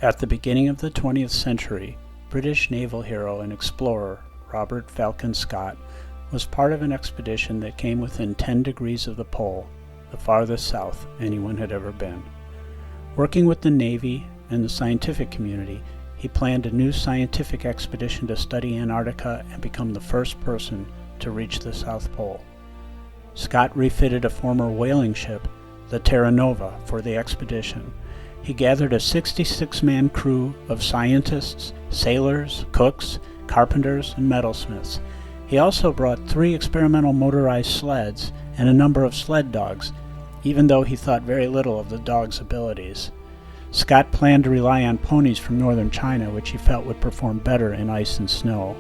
At the beginning of the 20th century, British naval hero and explorer Robert Falcon Scott was part of an expedition that came within 10 degrees of the pole, the farthest south anyone had ever been. Working with the Navy and the scientific community, he planned a new scientific expedition to study Antarctica and become the first person to reach the South Pole. Scott refitted a former whaling ship, the Terra Nova, for the expedition. He gathered a 66-man crew of scientists, sailors, cooks, carpenters, and metalsmiths. He also brought 3 experimental motorized sleds and a number of sled dogs, even though he thought very little of the dogs' abilities. Scott planned to rely on ponies from northern China, which he felt would perform better in ice and snow.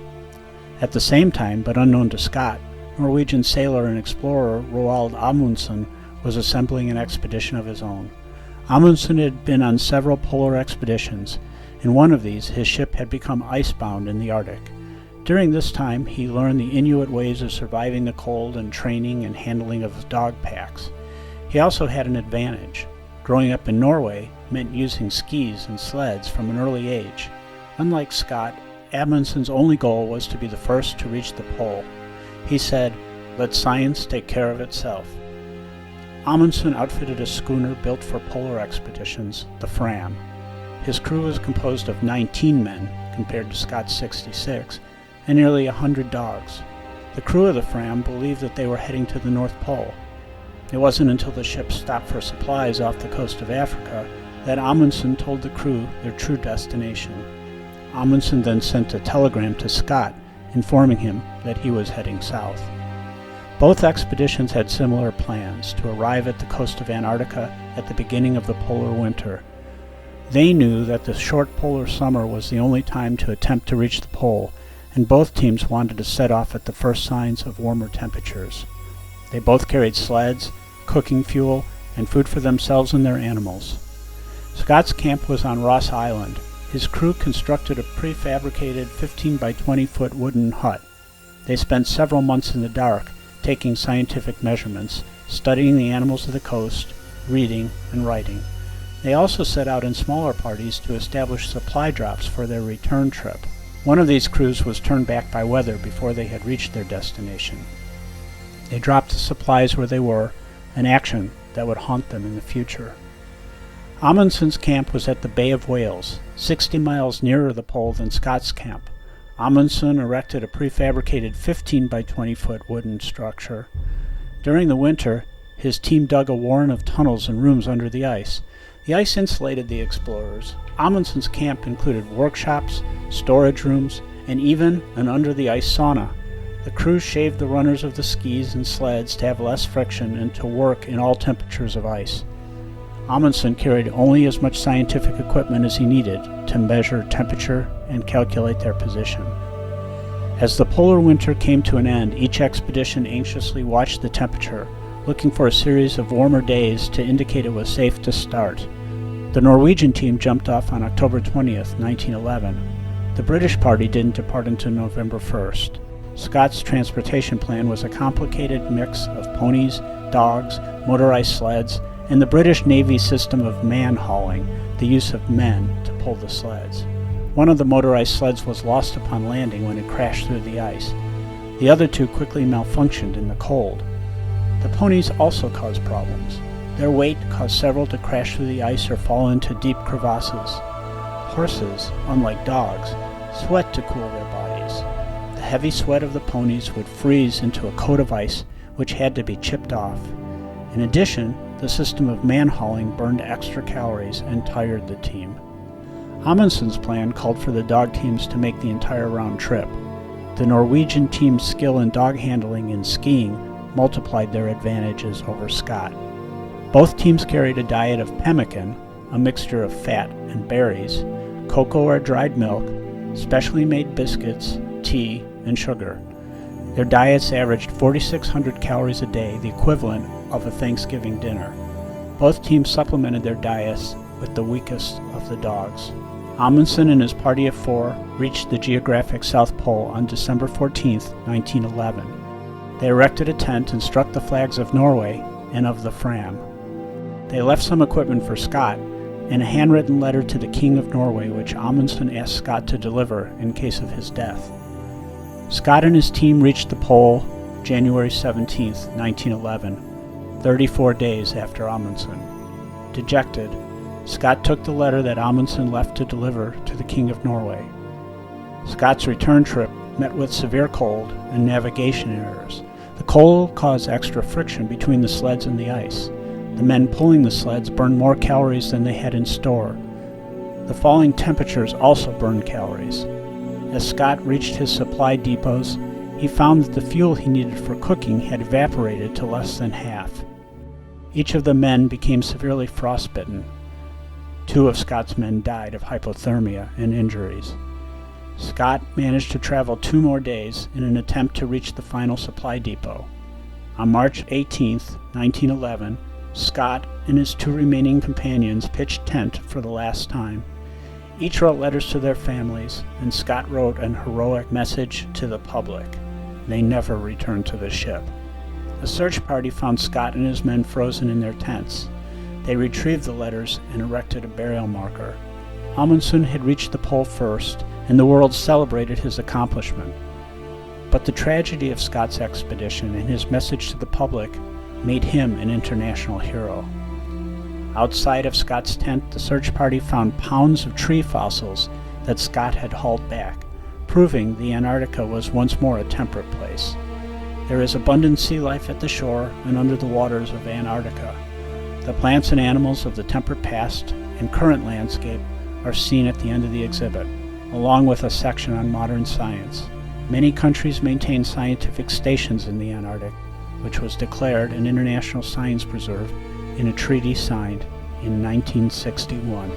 At the same time, but unknown to Scott, Norwegian sailor and explorer Roald Amundsen was assembling an expedition of his own. Amundsen had been on several polar expeditions. In one of these, his ship had become icebound in the Arctic. During this time, he learned the Inuit ways of surviving the cold and training and handling of dog packs. He also had an advantage. Growing up in Norway meant using skis and sleds from an early age. Unlike Scott, Amundsen's only goal was to be the first to reach the pole. He said, "Let science take care of itself." Amundsen outfitted a schooner built for polar expeditions, the Fram. His crew was composed of 19 men, compared to Scott's 66, and nearly 100 dogs. The crew of the Fram believed that they were heading to the North Pole. It wasn't until the ship stopped for supplies off the coast of Africa that Amundsen told the crew their true destination. Amundsen then sent a telegram to Scott, informing him that he was heading south. Both expeditions had similar plans: to arrive at the coast of Antarctica at the beginning of the polar winter. They knew that the short polar summer was the only time to attempt to reach the pole, and both teams wanted to set off at the first signs of warmer temperatures. They both carried sleds, cooking fuel, and food for themselves and their animals. Scott's camp was on Ross Island. His crew constructed a prefabricated 15 by 20 foot wooden hut. They spent several months in the dark, taking scientific measurements, studying the animals of the coast, reading and writing. They also set out in smaller parties to establish supply drops for their return trip. One of these crews was turned back by weather before they had reached their destination. They dropped the supplies where they were, an action that would haunt them in the future. Amundsen's camp was at the Bay of Whales, 60 miles nearer the pole than Scott's camp. Amundsen erected a prefabricated 15 by 20 foot wooden structure. During the winter, his team dug a warren of tunnels and rooms under the ice. The ice insulated the explorers. Amundsen's camp included workshops, storage rooms, and even an under-the-ice sauna. The crew shaved the runners of the skis and sleds to have less friction and to work in all temperatures of ice. Amundsen carried only as much scientific equipment as he needed to measure temperature and calculate their position. As the polar winter came to an end, each expedition anxiously watched the temperature, looking for a series of warmer days to indicate it was safe to start. The Norwegian team jumped off on October 20th, 1911. The British party didn't depart until November 1st. Scott's transportation plan was a complicated mix of ponies, dogs, motorized sleds, and the British Navy's system of man-hauling, the use of men to pull the sleds. One of the motorized sleds was lost upon landing when it crashed through the ice. The other 2 quickly malfunctioned in the cold. The ponies also caused problems. Their weight caused several to crash through the ice or fall into deep crevasses. Horses, unlike dogs, sweat to cool their bodies. The heavy sweat of the ponies would freeze into a coat of ice which had to be chipped off. In addition, the system of man-hauling burned extra calories and tired the team. Amundsen's plan called for the dog teams to make the entire round trip. The Norwegian team's skill in dog handling and skiing multiplied their advantages over Scott. Both teams carried a diet of pemmican, a mixture of fat and berries, cocoa or dried milk, specially made biscuits, tea, and sugar. Their diets averaged 4,600 calories a day, the equivalent of a Thanksgiving dinner. Both teams supplemented their diets with the weakest of the dogs. Amundsen and his party of 4 reached the geographic South Pole on December 14, 1911. They erected a tent and struck the flags of Norway and of the Fram. They left some equipment for Scott, and a handwritten letter to the King of Norway which Amundsen asked Scott to deliver in case of his death. Scott and his team reached the pole January 17, 1911, 34 days after Amundsen. Dejected, Scott took the letter that Amundsen left to deliver to the King of Norway. Scott's return trip met with severe cold and navigation errors. The cold caused extra friction between the sleds and the ice. The men pulling the sleds burned more calories than they had in store. The falling temperatures also burned calories. As Scott reached his supply depots, he found that the fuel he needed for cooking had evaporated to less than half. Each of the men became severely frostbitten. 2 of Scott's men died of hypothermia and injuries. Scott managed to travel 2 more days in an attempt to reach the final supply depot. On March 18, 1911, Scott and his 2 remaining companions pitched tent for the last time. Each wrote letters to their families, and Scott wrote an heroic message to the public. They never returned to the ship. A search party found Scott and his men frozen in their tents. They retrieved the letters and erected a burial marker. Amundsen had reached the pole first, and the world celebrated his accomplishment. But the tragedy of Scott's expedition and his message to the public made him an international hero. Outside of Scott's tent, the search party found pounds of tree fossils that Scott had hauled back, proving the Antarctica was once more a temperate place. There is abundant sea life at the shore and under the waters of Antarctica. The plants and animals of the temperate past and current landscape are seen at the end of the exhibit, along with a section on modern science. Many countries maintain scientific stations in the Antarctic, which was declared an international science preserve in a treaty signed in 1961.